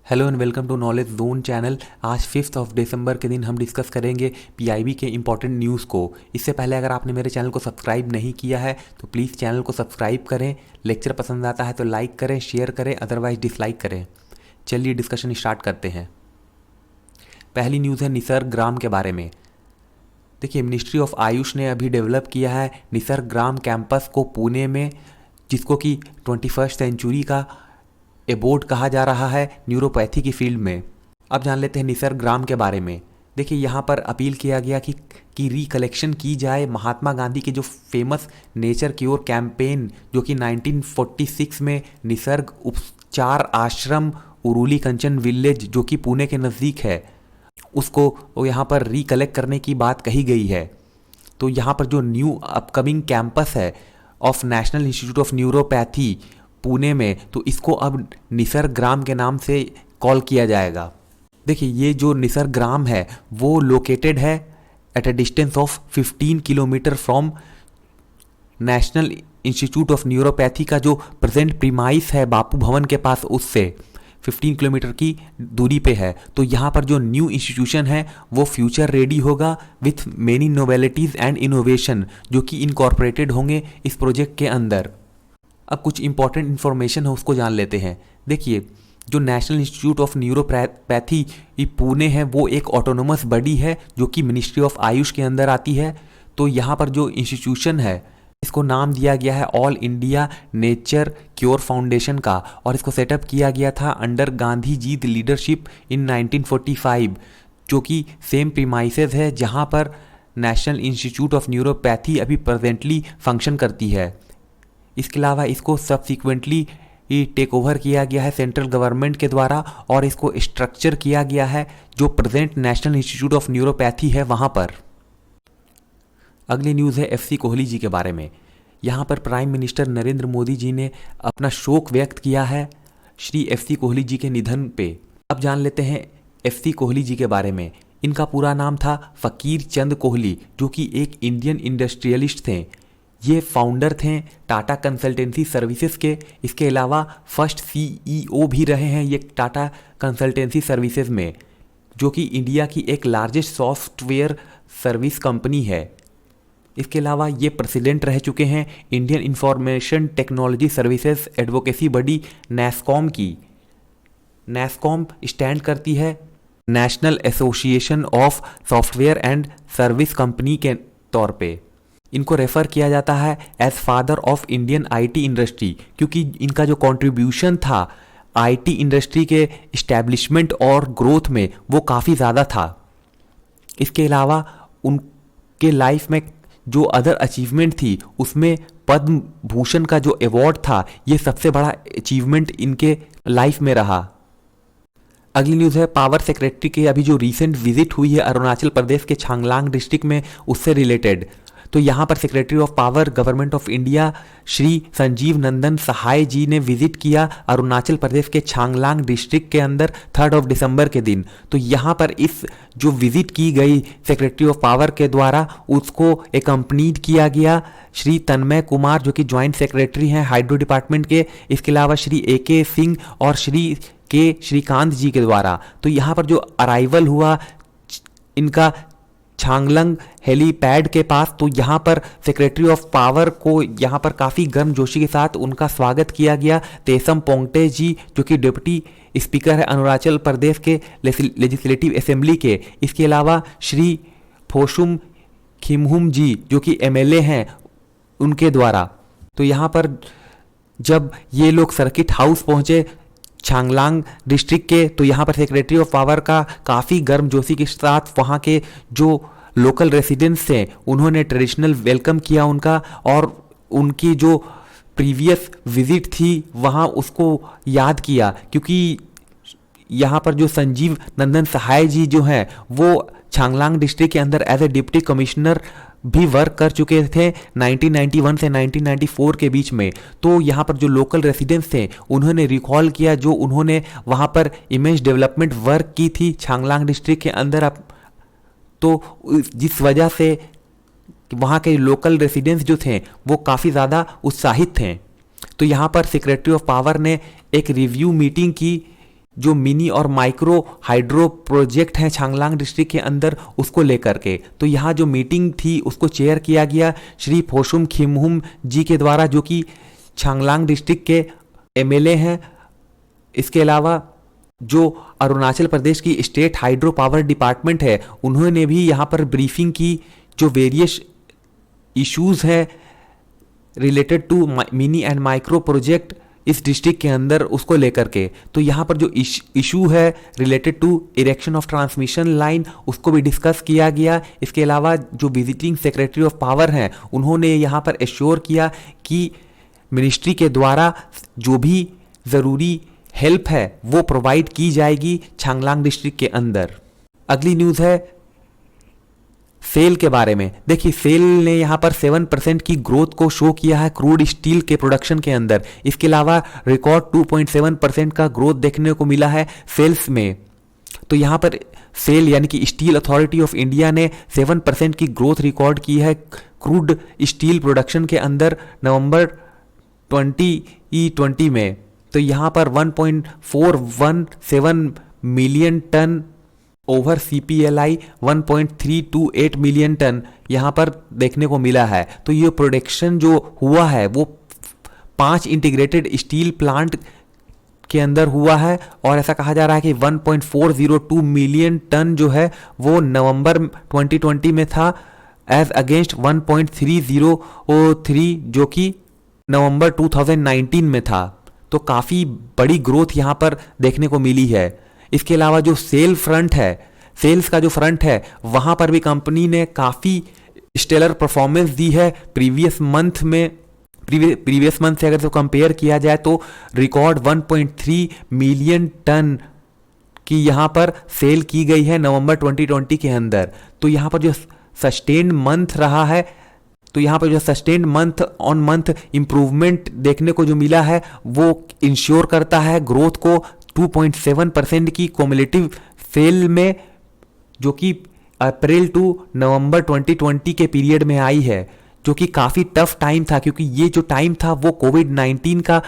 Hello and welcome to Knowledge Zone channel. आज 5 दिसंबर के दिन हम डिस्कस करेंगे पीआईबी के इंपॉर्टेंट न्यूज़ को। इससे पहले अगर आपने मेरे चैनल को सब्सक्राइब नहीं किया है तो प्लीज़ चैनल को सब्सक्राइब करें। लेक्चर पसंद आता है तो लाइक करें, शेयर करें, अदरवाइज डिसलाइक करें। चलिए डिस्कशन स्टार्ट करते हैं। पहली न्यूज़ है निसर्ग ग्राम के बारे में। देखिए, मिनिस्ट्री ऑफ आयुष ने अभी डेवलप किया है निसर्ग ग्राम कैंपस को पुणे में, जिसको कि 21st सेंचुरी का एबोर्ड कहा जा रहा है न्यूरोपैथी की फील्ड में। अब जान लेते हैं निसर्ग ग्राम के बारे में। देखिए, यहाँ पर अपील किया गया कि रिकलेक्शन की जाए महात्मा गांधी के जो फेमस नेचर क्योर कैंपेन, जो कि 1946 में निसर्ग उपचार आश्रम उरुली कंचन विलेज, जो कि पुणे के नज़दीक है, उसको यहाँ पर रिकलेक्ट करने की बात कही गई है। तो यहाँ पर जो न्यू अपकमिंग कैंपस है of national Institute of neuropathy Pune में, तो इसको अब निसर्ग ग्राम के नाम से कॉल किया जाएगा। देखिए, ये जो निसर्ग ग्राम है वो लोकेटेड है at a distance of 15 kilometre from national Institute of neuropathy का जो प्रेजेंट प्रीमाइस है बापू भवन के पास, उससे 15 किलोमीटर की दूरी पे है। तो यहाँ पर जो न्यू इंस्टीट्यूशन है वो फ्यूचर रेडी होगा विथ मेनी नोवेलिटीज़ एंड इनोवेशन, जो कि इनकॉर्पोरेटेड होंगे इस प्रोजेक्ट के अंदर। अब कुछ इंपॉर्टेंट इन्फॉर्मेशन है उसको जान लेते हैं। देखिए, जो national Institute of neuropathy Pune है वो एक ऑटोनोमस बॉडी है जो कि मिनिस्ट्री ऑफ आयुष के अंदर आती है। तो यहाँ पर जो इंस्टीट्यूशन है इसको नाम दिया गया है All India Nature Cure Foundation का, और इसको सेटअप किया गया था under Gandhi ji leadership in 1945, जो कि सेम प्रीमाइसेस है जहाँ पर नेशनल इंस्टीट्यूट ऑफ न्यूरोपैथी अभी प्रेजेंटली फंक्शन करती है। इसके अलावा इसको सब्सिक्वेंटली टेक ओवर किया गया है सेंट्रल गवर्नमेंट के द्वारा, और इसको स्ट्रक्चर किया गया है जो present national Institute of neuropathy है वहाँ पर। अगली न्यूज़ है एफसी कोहली जी के बारे में। यहाँ पर प्राइम मिनिस्टर नरेंद्र मोदी जी ने अपना शोक व्यक्त किया है श्री एफसी कोहली जी के निधन पे। अब जान लेते हैं एफसी कोहली जी के बारे में। इनका पूरा नाम था फ़कीर चंद कोहली, जो कि एक इंडियन इंडस्ट्रियलिस्ट थे। ये फाउंडर थे टाटा कंसल्टेंसी सर्विसेज के। इसके अलावा फर्स्ट सीईओ भी रहे हैं ये टाटा कंसल्टेंसी सर्विसेज में, जो कि इंडिया की एक लार्जेस्ट सॉफ्टवेयर सर्विस कंपनी है। इसके अलावा ये प्रेसिडेंट रह चुके हैं Indian information technology services advocacy body NASSCOM की। नैस्कॉम स्टैंड करती है national association of software and service company के तौर पे। इनको रेफ़र किया जाता है as father of Indian IT industry, क्योंकि इनका जो कंट्रीब्यूशन था आईटी इंडस्ट्री के इस्टेब्लिशमेंट और ग्रोथ में वो काफ़ी ज़्यादा था। इसके अलावा उनके लाइफ में जो अदर अचीवमेंट थी उसमें पद्म भूषण का जो अवार्ड था ये सबसे बड़ा अचीवमेंट इनके लाइफ में रहा। अगली न्यूज़ है पावर सेक्रेटरी की अभी जो रीसेंट विजिट हुई है अरुणाचल प्रदेश के चांगलांग डिस्ट्रिक्ट में, उससे रिलेटेड। तो यहाँ पर secretary of power government of India Shri Sanjeev Nandan Sahay ji ने विजिट किया अरुणाचल प्रदेश के चांगलांग डिस्ट्रिक्ट के अंदर 3 दिसंबर के दिन। तो यहाँ पर इस जो विजिट की गई सेक्रेटरी ऑफ पावर के द्वारा उसको एकम्पनीड किया गया श्री तन्मय कुमार, जो कि ज्वाइंट सेक्रेटरी हैं हाइड्रो डिपार्टमेंट के। इसके अलावा श्री AK सिंह और श्री के श्रीकांत जी के द्वारा। तो यहाँ पर जो अराइवल हुआ इनका चांगलांग हेलीपैड के पास, तो यहाँ पर सेक्रेटरी ऑफ पावर को यहाँ पर काफ़ी गर्मजोशी के साथ उनका स्वागत किया गया। तेसम पोंगटे जी, जो कि डिप्टी स्पीकर है अरुणाचल प्रदेश के लेजिस्लेटिव असेंबली के। इसके अलावा श्री फोशुम खिमहुम जी, जो कि MLA हैं, उनके द्वारा। तो यहाँ पर जब ये लोग सर्किट हाउस पहुँचे चांगलांग डिस्ट्रिक्ट के, तो यहाँ पर सेक्रेटरी ऑफ पावर का काफ़ी गर्मजोशी के साथ वहाँ के जो लोकल रेसिडेंट्स हैं उन्होंने ट्रेडिशनल वेलकम किया उनका, और उनकी जो प्रीवियस विजिट थी वहाँ उसको याद किया, क्योंकि यहाँ पर जो संजीव नंदन सहाय जी जो हैं वो चांगलांग डिस्ट्रिक्ट के अंदर एज ए डिप्टी कमिश्नर भी वर्क कर चुके थे 1991 से 1994 के बीच में। तो यहाँ पर जो लोकल रेसिडेंट्स थे उन्होंने रिकॉल किया जो उन्होंने वहाँ पर इमेज डेवलपमेंट वर्क की थी चांगलांग डिस्ट्रिक्ट के अंदर। तो जिस वजह से वहाँ के लोकल रेसिडेंट्स जो थे वो काफ़ी ज़्यादा उत्साहित थे। तो यहाँ पर सेक्रेटरी ऑफ पावर ने एक रिव्यू मीटिंग की जो मिनी और माइक्रो हाइड्रो प्रोजेक्ट हैं चांगलांग डिस्ट्रिक्ट के अंदर, उसको लेकर के। तो यहाँ जो मीटिंग थी उसको चेयर किया गया श्री फोशुम खिमहुम जी के द्वारा, जो कि चांगलांग डिस्ट्रिक्ट के एमएलए हैं। इसके अलावा जो अरुणाचल प्रदेश की स्टेट हाइड्रो पावर डिपार्टमेंट है, उन्होंने भी यहाँ पर ब्रीफिंग की, जो वेरियस इश्यूज हैं related to mini and micro project इस डिस्ट्रिक्ट के अंदर, उसको लेकर के। तो यहाँ पर जो इशू है related to erection of transmission line, उसको भी डिस्कस किया गया। इसके अलावा जो विजिटिंग सेक्रेटरी ऑफ पावर हैं, उन्होंने यहाँ पर एश्योर किया कि मिनिस्ट्री के द्वारा जो भी ज़रूरी हेल्प है वो प्रोवाइड की जाएगी चांगलांग डिस्ट्रिक्ट के अंदर। अगली न्यूज़ है सेल के बारे में। देखिए, सेल ने यहाँ पर 7% की ग्रोथ को शो किया है क्रूड स्टील के प्रोडक्शन के अंदर। इसके अलावा रिकॉर्ड 2.7% का ग्रोथ देखने को मिला है सेल्स में। तो यहाँ पर सेल यानी कि स्टील अथॉरिटी ऑफ इंडिया ने 7% की ग्रोथ रिकॉर्ड की है क्रूड स्टील प्रोडक्शन के अंदर नवंबर 2020 में। तो यहाँ पर 1.417 million ton over CPLI 1.328 million ton यहाँ पर देखने को मिला है। तो ये प्रोडक्शन जो हुआ है वो 5 इंटीग्रेटेड स्टील प्लांट के अंदर हुआ है, और ऐसा कहा जा रहा है कि 1.402 मिलियन टन जो है वो नवंबर 2020 में था, एज अगेंस्ट 1.303 जो कि नवंबर 2019 में था। तो काफ़ी बड़ी ग्रोथ यहाँ पर देखने को मिली है। इसके अलावा जो सेल्स का जो फ्रंट है, वहाँ पर भी कंपनी ने काफ़ी स्टेलर परफॉर्मेंस दी है। प्रीवियस मंथ से अगर तो कंपेयर किया जाए तो रिकॉर्ड 1.3 मिलियन टन की यहाँ पर सेल की गई है नवंबर 2020 के अंदर। तो यहाँ पर जो सस्टेन्ड मंथ रहा है, तो यहाँ पर जो sustained month on month improvement देखने को जो मिला है वो इंश्योर करता है ग्रोथ को 2.7% की क्यूमुलेटिव सेल में, जो कि अप्रैल टू नवंबर 2020 के पीरियड में आई है, जो कि काफ़ी टफ टाइम था, क्योंकि ये जो टाइम था वो कोविड-19 का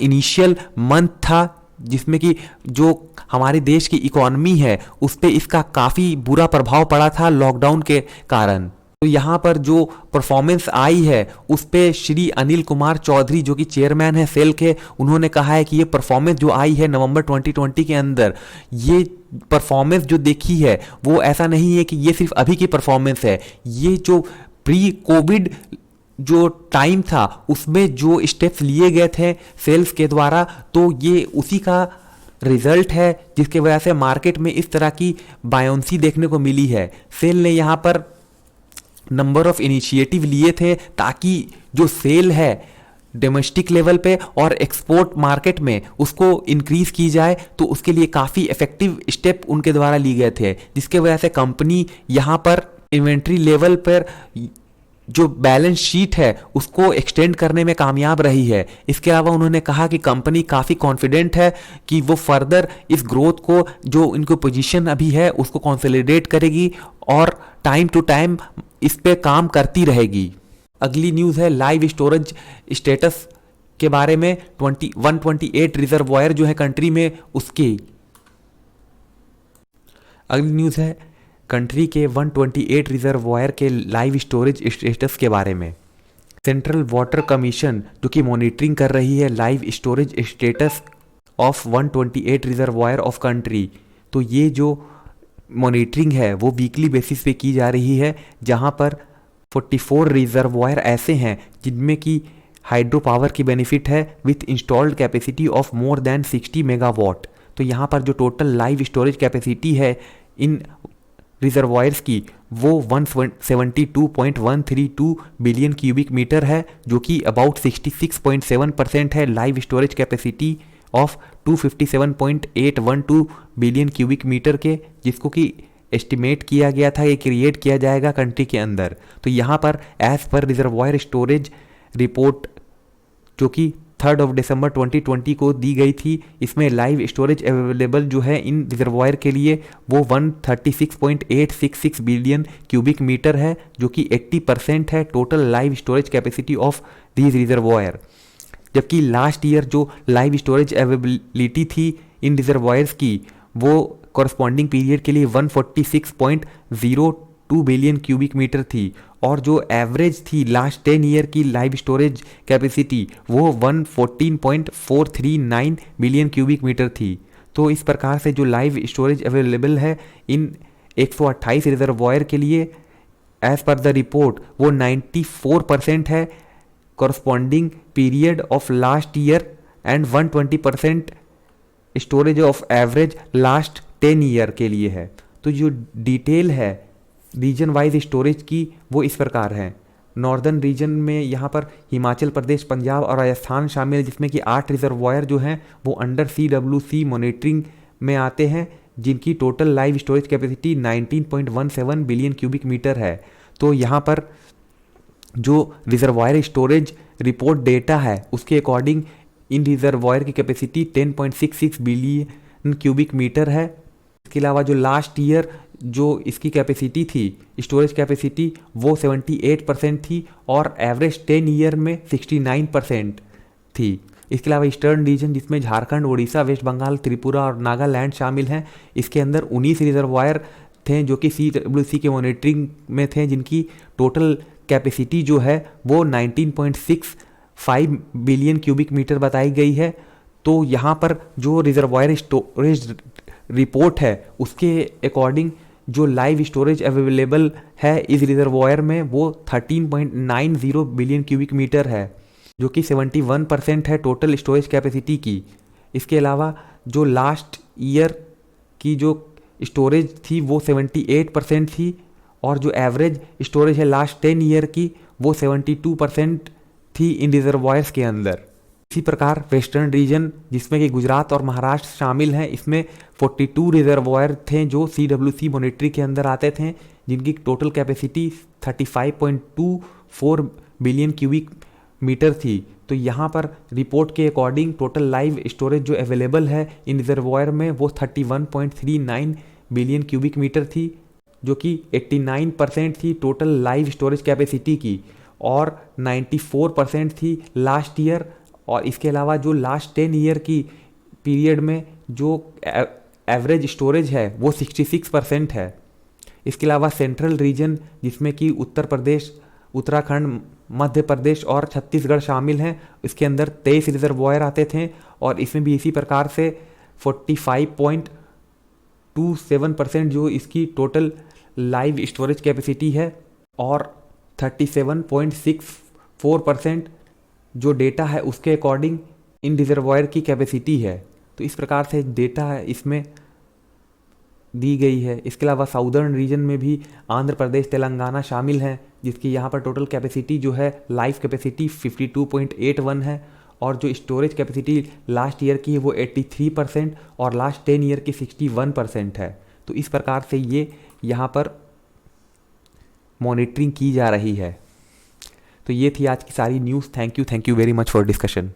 इनिशियल मंथ था, जिसमें कि जो हमारे देश की इकोनॉमी है उस पर इसका काफ़ी बुरा प्रभाव पड़ा था लॉकडाउन के कारण। तो यहाँ पर जो परफॉर्मेंस आई है उस पे श्री अनिल कुमार चौधरी, जो कि चेयरमैन है सेल के, उन्होंने कहा है कि ये परफॉर्मेंस जो आई है नवंबर 2020 के अंदर, ये परफॉर्मेंस जो देखी है वो ऐसा नहीं है कि ये सिर्फ अभी की परफॉर्मेंस है। ये जो प्री कोविड जो टाइम था उसमें जो स्टेप्स लिए गए थे सेल्स के द्वारा, तो ये उसी का रिजल्ट है, जिसके वजह से मार्केट में इस तरह की बायोंसी देखने को मिली है। सेल ने यहाँ पर नंबर ऑफ इनिशिएटिव लिए थे ताकि जो सेल है डोमेस्टिक लेवल पे और एक्सपोर्ट मार्केट में उसको इंक्रीज की जाए, तो उसके लिए काफ़ी इफेक्टिव स्टेप उनके द्वारा लिए गए थे, जिसके वजह से कंपनी यहाँ पर इन्वेंट्री लेवल पर जो बैलेंस शीट है उसको एक्सटेंड करने में कामयाब रही है। इसके अलावा उन्होंने कहा कि कंपनी काफ़ी कॉन्फिडेंट है कि वो फर्दर इस ग्रोथ को, जो इनको पोजीशन अभी है, उसको कंसोलिडेट करेगी और टाइम टू टाइम इस पे काम करती रहेगी। अगली न्यूज़ है लाइव स्टोरेज स्टेटस के बारे में। 128 रिजर्वॉयर जो है कंट्री में, उसकी अगली न्यूज़ है कंट्री के 128 रिजर्वॉयर के लाइव स्टोरेज स्टेटस के बारे में। सेंट्रल वाटर कमीशन जो कि मॉनिटरिंग कर रही है live storage status of 128 reservoir of country. तो ये जो मॉनिटरिंग है वो वीकली बेसिस पे की जा रही है, जहां पर 44 रिजर्वॉयर ऐसे हैं जिनमें की हाइड्रो पावर की बेनिफिट है with installed capacity of more than 60 megawatt. तो यहाँ पर जो टोटल लाइव स्टोरेज कैपेसिटी है इन रिजर्वॉयर्स की वो 172.132 बिलियन क्यूबिक मीटर है, जो कि अबाउट 66.7% है live storage capacity of 257.812 billion cubic metre के, जिसको कि एस्टिमेट किया गया था ये क्रिएट किया जाएगा कंट्री के अंदर। तो यहाँ पर as per reservoir storage report जो कि 3 दिसंबर 2020 को दी गई थी, इसमें लाइव स्टोरेज अवेलेबल जो है इन रिजर्वॉयर के लिए वो 136.866 बिलियन क्यूबिक मीटर है, जो कि 80% है total live storage capacity of these reservoir. जबकि लास्ट ईयर जो लाइव स्टोरेज अवेलेबिलिटी थी इन रिजर्वायर्स की वो कॉरस्पॉन्डिंग पीरियड के लिए 146.02 बिलियन क्यूबिक मीटर थी, और जो एवरेज थी लास्ट 10 ईयर की लाइव स्टोरेज कैपेसिटी वो 114.439 बिलियन क्यूबिक मीटर थी। तो इस प्रकार से जो लाइव स्टोरेज अवेलेबल है इन 128 रिजर्वायर के लिए एज पर द रिपोर्ट वो 94% है corresponding period of last year and 120% storage of average last 10 year के लिए है। तो जो डिटेल है रीजन वाइज स्टोरेज की वो इस प्रकार है। नॉर्दर्न रीजन में यहाँ पर हिमाचल प्रदेश, पंजाब और राजस्थान शामिल है, जिसमें कि 8 रिजर्वायर जो हैं वो अंडर CWC मॉनिटरिंग में आते हैं, जिनकी total live storage capacity 19.17 billion cubic metre है। तो यहाँ पर जो रिजर्वायर स्टोरेज रिपोर्ट डेटा है उसके अकॉर्डिंग इन रिजर्वायर की कैपेसिटी 10.66 बिलियन क्यूबिक मीटर है। इसके अलावा जो लास्ट ईयर जो इसकी कैपेसिटी थी, स्टोरेज कैपेसिटी, वो 78% थी और एवरेज 10 ईयर में 69% थी। इसके अलावा ईस्टर्न रीजन, जिसमें झारखंड, उड़ीसा, वेस्ट बंगाल, त्रिपुरा और नागालैंड शामिल हैं, इसके अंदर 19 रिजर्वायर थे जो कि CWC के मॉनिटरिंग में थे, जिनकी टोटल कैपेसिटी जो है वो 19.65 बिलियन क्यूबिक मीटर बताई गई है। तो यहाँ पर जो रिजर्वायर स्टोरेज रिपोर्ट है उसके अकॉर्डिंग जो लाइव स्टोरेज अवेलेबल है इस रिजर्वायर में वो 13.90 बिलियन क्यूबिक मीटर है, जो कि 71% है टोटल स्टोरेज कैपेसिटी की। इसके अलावा जो लास्ट ईयर की जो स्टोरेज थी वो 78% थी, और जो एवरेज स्टोरेज है लास्ट 10 ईयर की वो 72% थी इन रिजर्वायर्स के अंदर। इसी प्रकार वेस्टर्न रीजन, जिसमें कि गुजरात और महाराष्ट्र शामिल हैं, इसमें 42 रिजर्वायर थे जो CWC मॉनिटरी के अंदर आते थे, जिनकी total capacity 35.24 billion cubic metre थी। तो यहाँ पर रिपोर्ट के अकॉर्डिंग टोटल लाइव स्टोरेज जो अवेलेबल है इन रिजर्वायर में वो 31.39 बिलियन क्यूबिक मीटर थी, जो कि 89% थी टोटल लाइव स्टोरेज कैपेसिटी की, और 94% थी लास्ट ईयर। और इसके अलावा जो लास्ट 10 ईयर की पीरियड में जो एवरेज स्टोरेज है वो 66% है। इसके अलावा सेंट्रल रीजन, जिसमें कि उत्तर प्रदेश, उत्तराखंड, मध्य प्रदेश और छत्तीसगढ़ शामिल हैं, इसके अंदर 23 रिजर्वायर आते थे, और इसमें भी इसी प्रकार से 45.27% जो इसकी टोटल लाइव स्टोरेज कैपेसिटी है, और 37.64% जो डेटा है उसके अकॉर्डिंग इन रिजर्वायर की कैपेसिटी है। तो इस प्रकार से डेटा है इसमें दी गई है। इसके अलावा साउदर्न रीजन में भी आंध्र प्रदेश, तेलंगाना शामिल हैं, जिसकी यहाँ पर टोटल कैपेसिटी जो है लाइव कैपेसिटी 52.81 है, और जो स्टोरेज कैपेसिटी लास्ट ईयर की है वो 83% और लास्ट 10 ईयर की 61% है। तो इस प्रकार से ये यहाँ पर मॉनिटरिंग की जा रही है। तो ये थी आज की सारी news. Thank you very much for discussion.